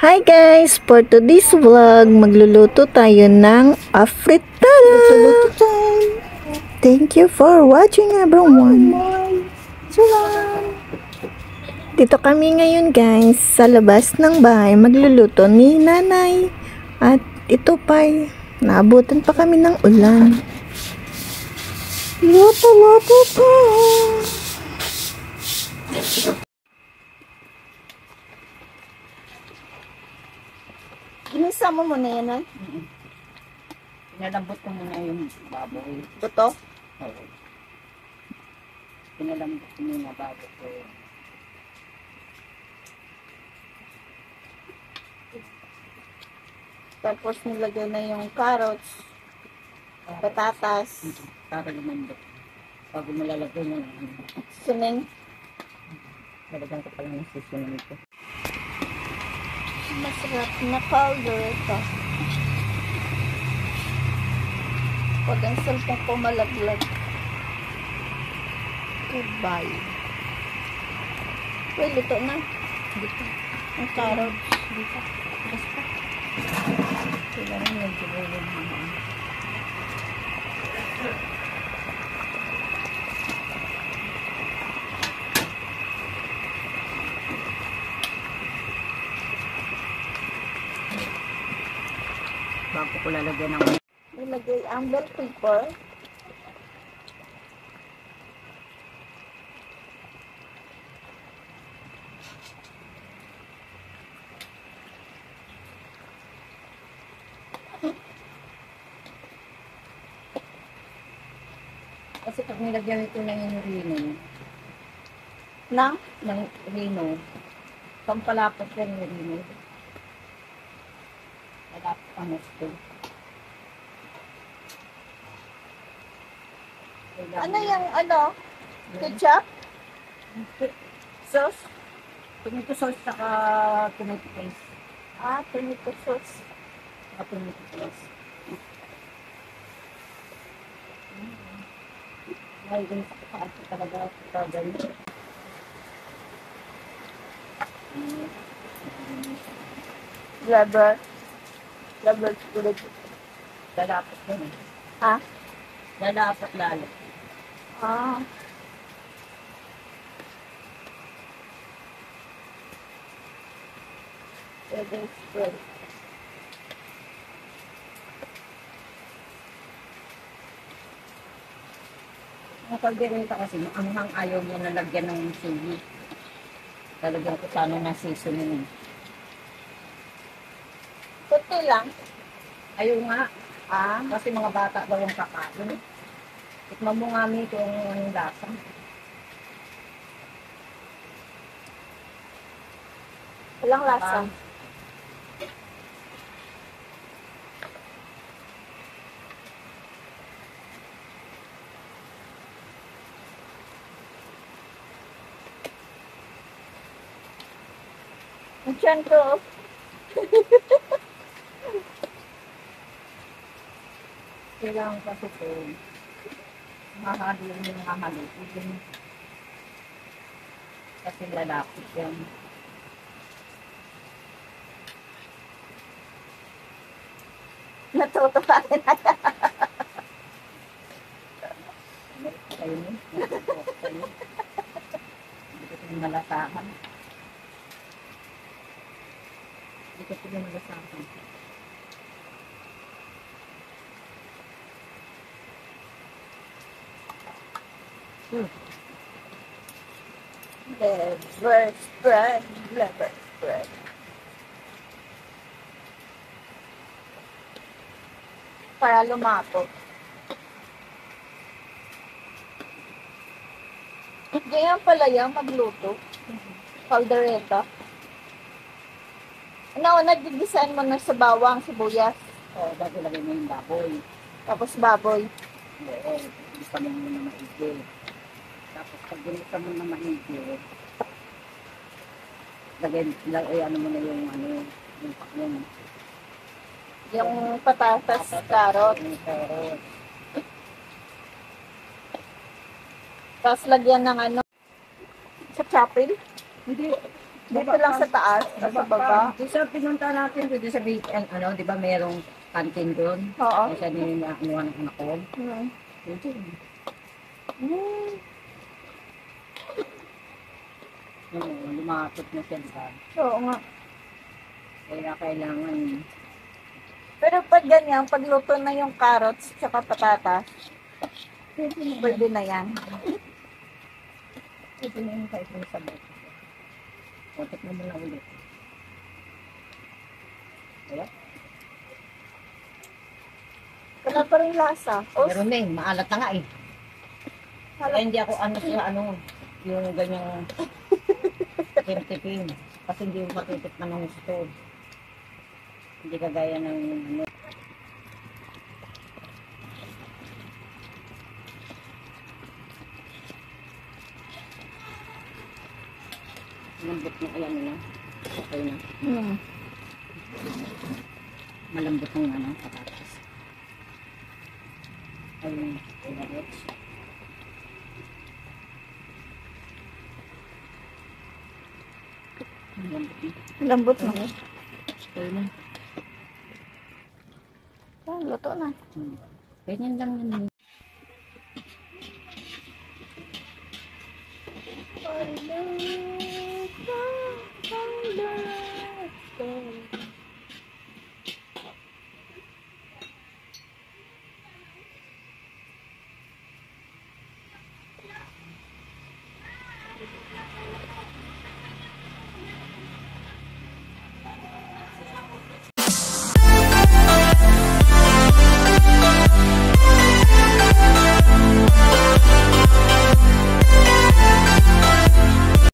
Hi guys! For today's vlog, magluluto tayo ng afritada! Magluluto tayo! Thank you for watching everyone! Dito kami ngayon guys, sa labas ng bahay, magluluto ni nanay. At ito pa, naabutan pa kami ng ulan. Luto-luto pa! Ginisa mo muna yan, ay? Pinalambot ko muna yung baboy. Buto? Oo. Pinalambot ko muna bago ko. Tapos nilagay na yung carrots, patatas, Para lumambot. Bago malalagay mo ng suning. lalagyan ko pa lang ng seasoning ito. Masarap na powder ito. Pag ang cellphone ko malaglag. Goodbye. Uy, luto na. Dito. Ang carrots. Dito. Basta. Kailangan yung siguro naman. Bago ko lalagyan ng Ilagay ang bell pepper. kasi pag nilagyan ito na yung rino, Na? ng rino, pampalapot yan yung rino. Malapot ang gusto. Ano yung ano? Ketchup? Sauce? Tomato sauce saka tomato paste. Ah, tomato sauce. Saka tomato paste. Ay, ganun sa kapaat ko talaga ito ganun. Rubber. Rubber tulad. Lalapot yun eh. Ha? Lalapot lalo. Ah. Pwede spread. Ang pagdirita kasi, ang ayaw mo nalagyan ng sili. Lalagyan ko sana ng seasoning. Puti lang. Ayaw nga. Ah. Kasi mga bata daw yung kakain. Tikman mo nga mi kung anong lasa. Walang lasa. Ang tiyan ko. Kailangan kasi ito. Mahalo yung mahalo. Kasi lalapit yan. Natutuwa rin ako. Kayo mo. Kayo. Hindi ko ito malasahan. Hindi ko ito malasahan. Liver spread. Liver spread. Para lumapot. Ganyan pala yan, magluto. Caldereta. Ano, nag-design mo na sa bawang, sibuyas, O, bago lagay mo yung baboy. tapos baboy. Oo, gusto mo na maigi. Tapos pag ginisa mo na maigi, lagay ano mo na yung ano, yung pakyan. Yung patatas, carrot. Yung carrot. Tapos lagyan ng ano, sa chapel. Hindi, Dito lang sa taas, o sa baba. Doon sa pinunta natin, doon sa weekend, ano, di ba merong canteen doon? Oo. Kasi ninuha ng anak ko. Hmm. Doon. Hmm. Lumakot na siya sa. Oo nga. Kaya kailangan, Pero pag ganyan, pagluto na yung carrots tsaka patatas, pwede na yan. ito na yung kahit yung sabot. Otot mo muna ulit. Kaya? Wala pa rin lasa. O, Pero na maalat na nga eh. Kaya hindi ako ano sa ano, yung ganyang tipim-tipim. Kasi hindi mo matitik na ng gusto. Hindi kagaya ng ano. Malambot na ayan nila. Okay na. hmm. Malambot ng ano, patatas. Ayun, carrots. Malambot na. Lambot na. Okay na. Yan, luto na. Ganyan lang yun. Hello.